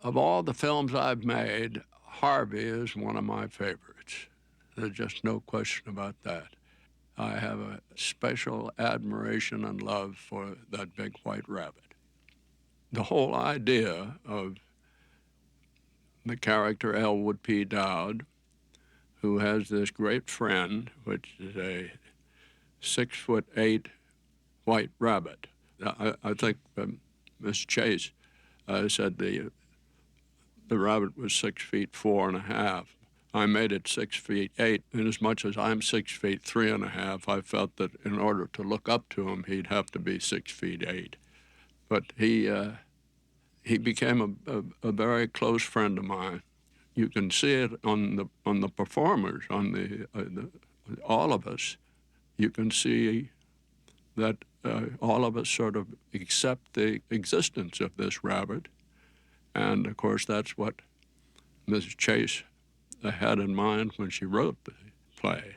Of all the films I've made, Harvey is one of my favorites. There's just no question about that. I have a special admiration and love for that big white rabbit. The whole idea of the character Elwood P. Dowd, who has this great friend, which is a 6'8" white rabbit. I think Miss Chase said the rabbit was 6 feet 4.5. I made it 6 feet 8, and as much as I'm 6 feet 3.5, I felt that in order to look up to him, he'd have to be 6 feet 8. But he became a very close friend of mine. You can see it on the performers, on the all of us. You can see that all of us sort of accept the existence of this rabbit, and of course that's what Mrs. Chase had in mind when she wrote the play.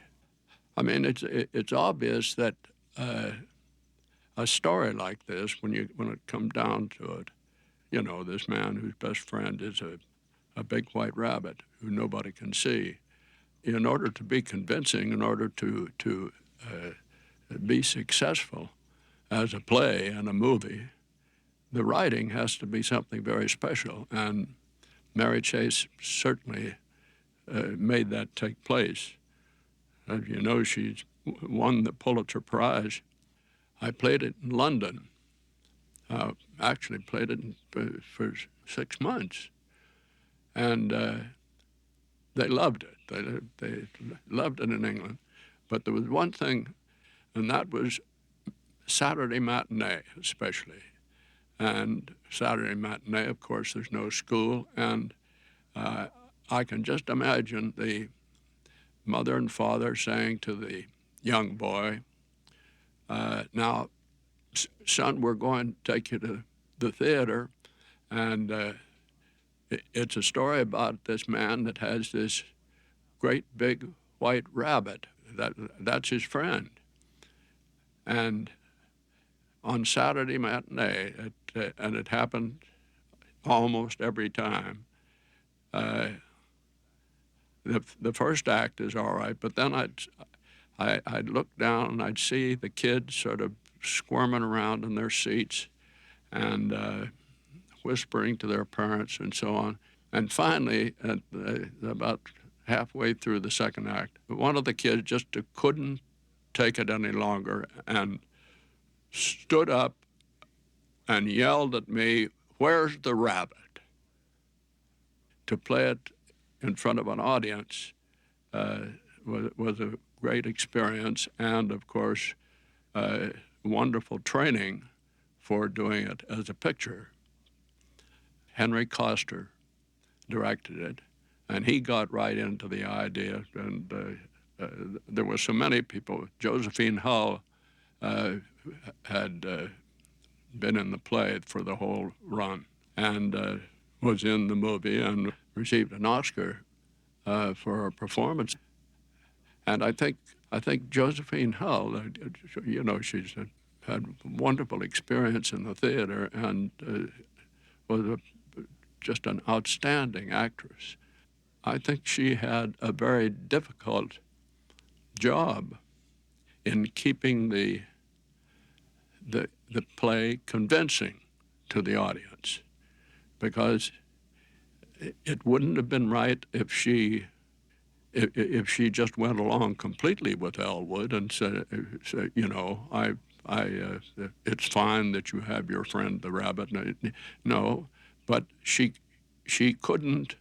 I mean, it's obvious that a story like this, when it comes down to it, you know, this man whose best friend is a big white rabbit who nobody can see. In order to be convincing, in order to be successful as a play and a movie, the writing has to be something very special. And Mary Chase certainly made that take place. As you know, she's won the Pulitzer Prize. I played it in London. Actually played it for 6 months. And they loved it. They loved it in England. But there was one thing, and that was Saturday matinee, especially. And Saturday matinee, of course, there's no school. And I can just imagine the mother and father saying to the young boy, now, son, we're going to take you to the theater, and it's a story about this man that has this great big white rabbit. That's his friend. And on Saturday matinee, and it happened almost every time, the first act is all right, but then I'd look down and I'd see the kids sort of squirming around in their seats and whispering to their parents and so on. And finally, at about halfway through the second act, one of the kids just couldn't take it any longer and stood up and yelled at me, "Where's the rabbit?" To play it in front of an audience was a great experience, and of course, wonderful training for doing it as a picture. Henry Coster directed it, and he got right into the idea, and there were so many people. Josephine Hull had been in the play for the whole run and was in the movie and received an Oscar for her performance. And I think Josephine Hull, you know, she's had wonderful experience in the theater and was just an outstanding actress. I think she had a very difficult job in keeping the play convincing to the audience, because it wouldn't have been right if she just went along completely with Elwood and said you know, it's fine that you have your friend the rabbit. No, but she couldn't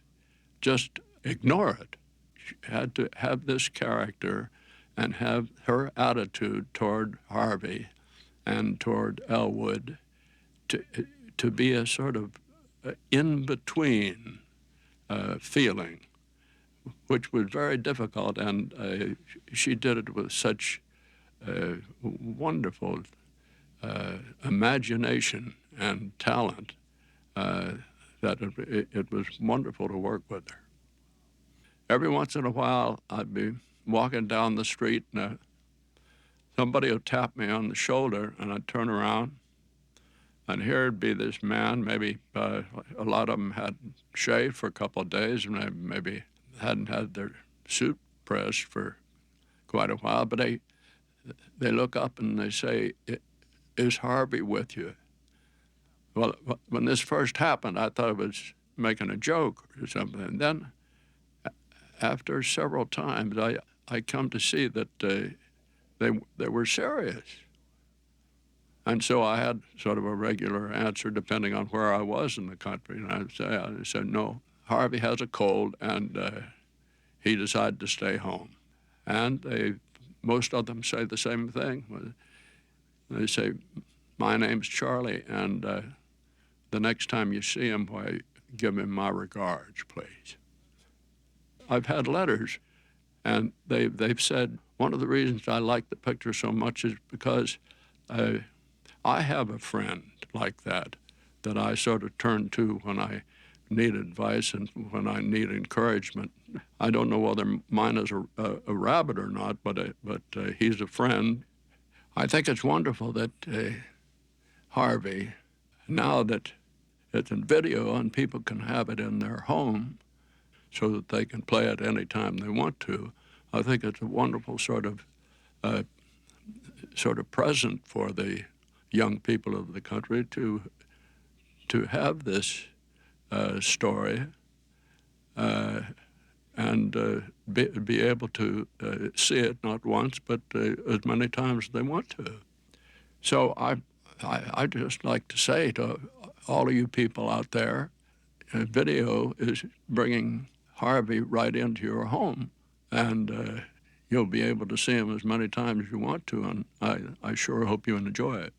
just ignore it. She had to have this character and have her attitude toward Harvey and toward Elwood to be a sort of in-between feeling, which was very difficult, and she did it with such wonderful imagination and talent that it was wonderful to work with her. Every once in a while, I'd be walking down the street, and somebody would tap me on the shoulder, and I'd turn around, And here'd be this man, maybe a lot of them had shaved for a couple of days and maybe hadn't had their suit pressed for quite a while, but they look up and they say, "Is Harvey with you?" Well, when this first happened, I thought it was making a joke or something. And then after several times, I come to see that they were serious. And so I had sort of a regular answer depending on where I was in the country. And I said, no, Harvey has a cold, and he decided to stay home. And most of them say the same thing. They say, my name's Charlie, and the next time you see him, why, give him my regards, please. I've had letters, and they've said, one of the reasons I like the picture so much is because I have a friend like that I sort of turn to when I need advice and when I need encouragement. I don't know whether mine is a rabbit or not, but he's a friend. I think it's wonderful that Harvey, now that it's in video and people can have it in their home so that they can play it any time they want to, I think it's a wonderful sort of present for the young people of the country to have this story and be able to see it not once but as many times as they want to. So I just like to say to all of you people out there, video is bringing Harvey right into your home, and you'll be able to see him as many times as you want to, and I sure hope you enjoy it.